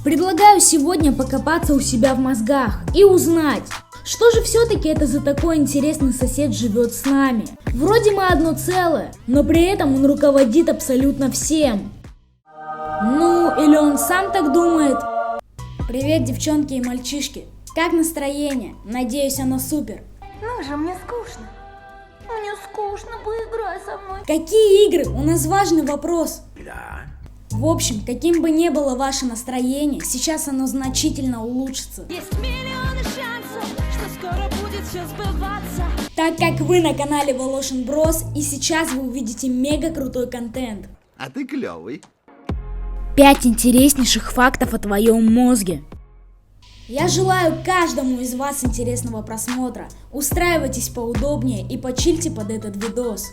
Предлагаю сегодня покопаться у себя в мозгах и узнать, что же все-таки это за такой интересный сосед живет с нами. Вроде мы одно целое, но при этом он руководит абсолютно всем. Ну, или он сам так думает. Привет, девчонки и мальчишки. Как настроение? Надеюсь, оно супер. Ну же, мне скучно. Мне скучно, поиграй со мной. Какие игры? У нас важный вопрос. Да. В общем, каким бы ни было ваше настроение, сейчас оно значительно улучшится. Есть миллионы шансов, что скоро будет все сбываться. Так как вы на канале Волошин Брос, и сейчас вы увидите мега крутой контент. А ты клевый. 5 интереснейших фактов о твоем мозге. Я желаю каждому из вас интересного просмотра. Устраивайтесь поудобнее и почильте под этот видос.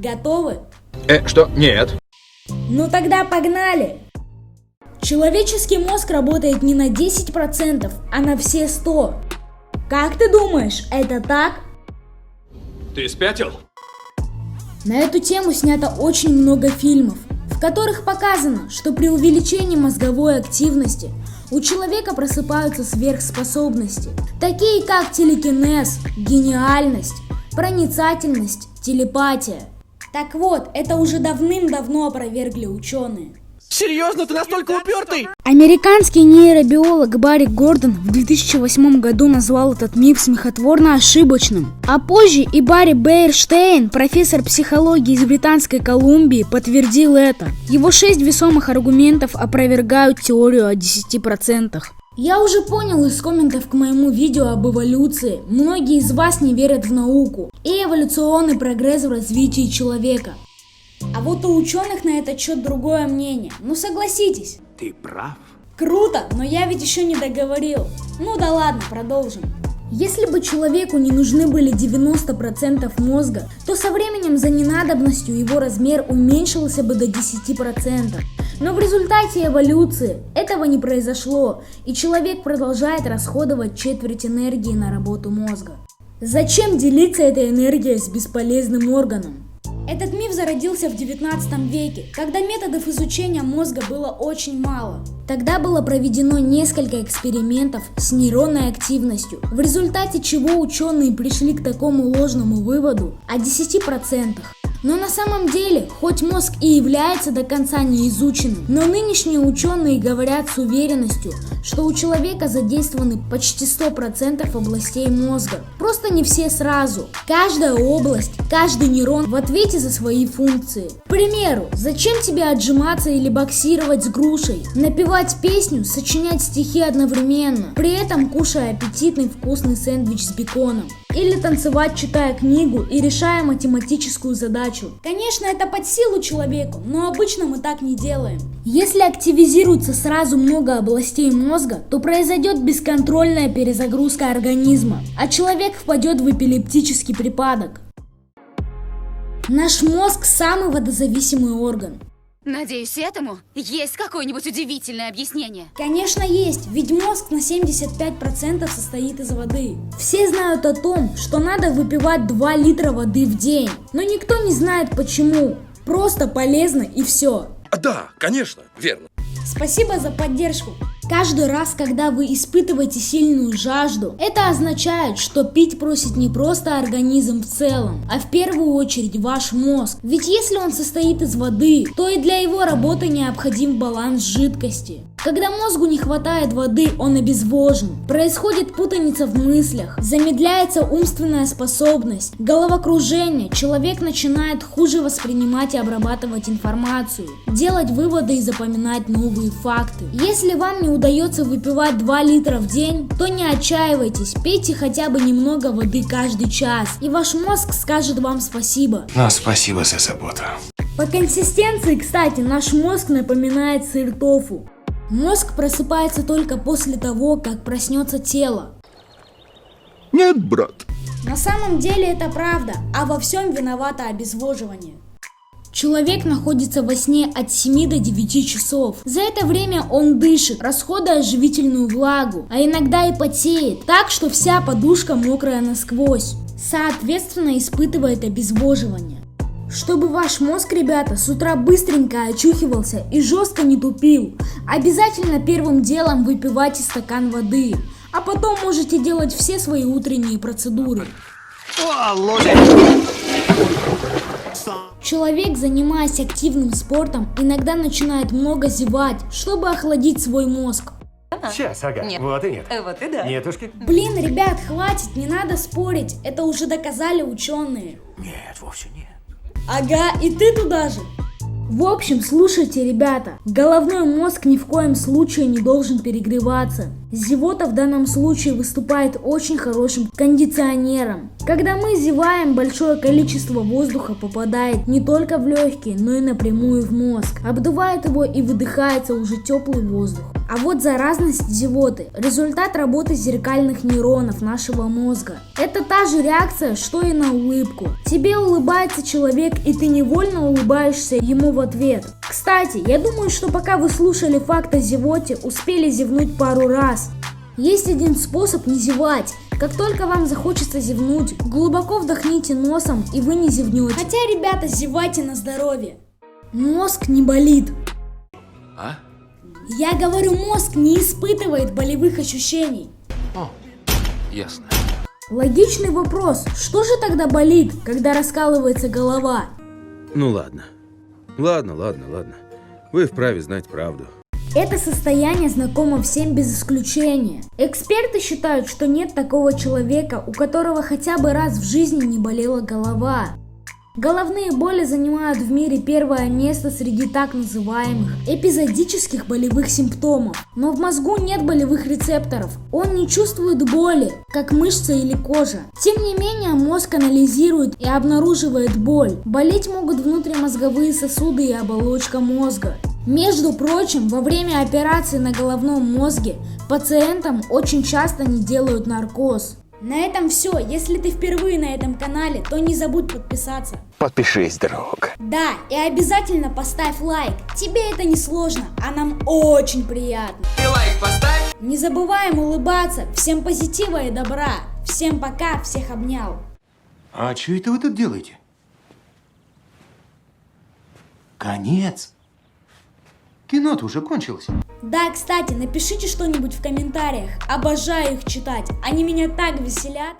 Готовы? Что? Нет. Ну тогда погнали! Человеческий мозг работает не на 10%, а на все 100%. Как ты думаешь, это так? Ты спятил? На эту тему снято очень много фильмов, в которых показано, что при увеличении мозговой активности у человека просыпаются сверхспособности, такие как телекинез, гениальность, проницательность, телепатия. Так вот, это уже давным-давно опровергли ученые. Серьезно, ты настолько упертый? Американский нейробиолог Барри Гордон в 2008 году назвал этот миф смехотворно ошибочным. А позже и Барри Бейерштейн, профессор психологии из Британской Колумбии, подтвердил это. Его 6 весомых аргументов опровергают теорию о 10%. Я уже понял из комментов к моему видео об эволюции, многие из вас не верят в науку и эволюционный прогресс в развитии человека. А вот у ученых на этот счет другое мнение, ну согласитесь. Ты прав. Круто, но я ведь еще не договорил. Ну да ладно, продолжим. Если бы человеку не нужны были 90% мозга, то со временем за ненадобностью его размер уменьшился бы до 10%. Но в результате эволюции этого не произошло, и человек продолжает расходовать четверть энергии на работу мозга. Зачем делиться этой энергией с бесполезным органом? Этот миф зародился в 19 веке, когда методов изучения мозга было очень мало. Тогда было проведено несколько экспериментов с нейронной активностью, в результате чего ученые пришли к такому ложному выводу о 10%. Но на самом деле, хоть мозг и является до конца неизученным, но нынешние ученые говорят с уверенностью, что у человека задействованы почти 100% областей мозга. Просто не все сразу. Каждая область, каждый нейрон в ответе за свои функции. К примеру, зачем тебе отжиматься или боксировать с грушей, напевать песню, сочинять стихи одновременно, при этом кушая аппетитный вкусный сэндвич с беконом. Или танцевать, читая книгу и решая математическую задачу. Конечно, это под силу человеку, но обычно мы так не делаем. Если активизируется сразу много областей мозга, то произойдет бесконтрольная перезагрузка организма, а человек впадет в эпилептический припадок. Наш мозг самый водозависимый орган. Надеюсь, этому есть какое-нибудь удивительное объяснение. Конечно есть, ведь мозг на 75% состоит из воды. Все знают о том, что надо выпивать 2 литра воды в день, но никто не знает почему. Просто полезно и все. Да, конечно, верно. Спасибо за поддержку. Каждый раз, когда вы испытываете сильную жажду, это означает, что пить просит не просто организм в целом, а в первую очередь ваш мозг. Ведь если он состоит из воды, то и для его работы необходим баланс жидкости. Когда мозгу не хватает воды, он обезвожен. Происходит путаница в мыслях, замедляется умственная способность, головокружение, человек начинает хуже воспринимать и обрабатывать информацию, делать выводы и запоминать новые факты. Если вам не удается выпивать 2 литра в день, то не отчаивайтесь, пейте хотя бы немного воды каждый час, и ваш мозг скажет вам спасибо. Спасибо за заботу. По консистенции, кстати, наш мозг напоминает сыр тофу. Мозг просыпается только после того, как проснется тело. Нет, брат. На самом деле это правда, а во всем виновато обезвоживание. Человек находится во сне от 7 до 9 часов. За это время он дышит, расходуя живительную влагу, а иногда и потеет, так что вся подушка мокрая насквозь. Соответственно, испытывает обезвоживание. Чтобы ваш мозг, ребята, с утра быстренько очухивался и жестко не тупил, обязательно первым делом выпивайте стакан воды, а потом можете делать все свои утренние процедуры. Человек, занимаясь активным спортом, иногда начинает много зевать, чтобы охладить свой мозг. Сейчас, ага. Нет. Вот и нет. Вот и да. Нетушки. Блин, ребят, хватит, не надо спорить, это уже доказали ученые. Нет, вовсе нет. Ага, и ты туда же. В общем, слушайте, ребята, головной мозг ни в коем случае не должен перегреваться. Зевота в данном случае выступает очень хорошим кондиционером. Когда мы зеваем, большое количество воздуха попадает не только в легкие, но и напрямую в мозг. Обдувает его и выдыхается уже теплый воздух. А вот заразность зевоты – результат работы зеркальных нейронов нашего мозга. Это та же реакция, что и на улыбку. Тебе улыбается человек, и ты невольно улыбаешься ему в ответ. Кстати, я думаю, что пока вы слушали факт о зевоте, успели зевнуть пару раз. Есть один способ не зевать. Как только вам захочется зевнуть, глубоко вдохните носом, и вы не зевнете. Хотя, ребята, зевайте на здоровье. Мозг не болит. А? Я говорю, мозг не испытывает болевых ощущений. О, ясно. Логичный вопрос. Что же тогда болит, когда раскалывается голова? Ну ладно. Ладно. Вы вправе знать правду. Это состояние знакомо всем без исключения. Эксперты считают, что нет такого человека, у которого хотя бы раз в жизни не болела голова. Головные боли занимают в мире первое место среди так называемых эпизодических болевых симптомов. Но в мозгу нет болевых рецепторов, он не чувствует боли, как мышцы или кожа. Тем не менее, мозг анализирует и обнаруживает боль. Болеть могут внутримозговые сосуды и оболочка мозга. Между прочим, во время операции на головном мозге пациентам очень часто не делают наркоз. На этом все. Если ты впервые на этом канале, то не забудь подписаться. Подпишись, друг. Да, и обязательно поставь лайк. Тебе это не сложно, а нам очень приятно. И лайк поставь. Не забываем улыбаться. Всем позитива и добра. Всем пока, всех обнял. А что это вы тут делаете? Конец. Кино-то уже кончилось. Да, кстати, напишите что-нибудь в комментариях. Обожаю их читать. Они меня так веселят.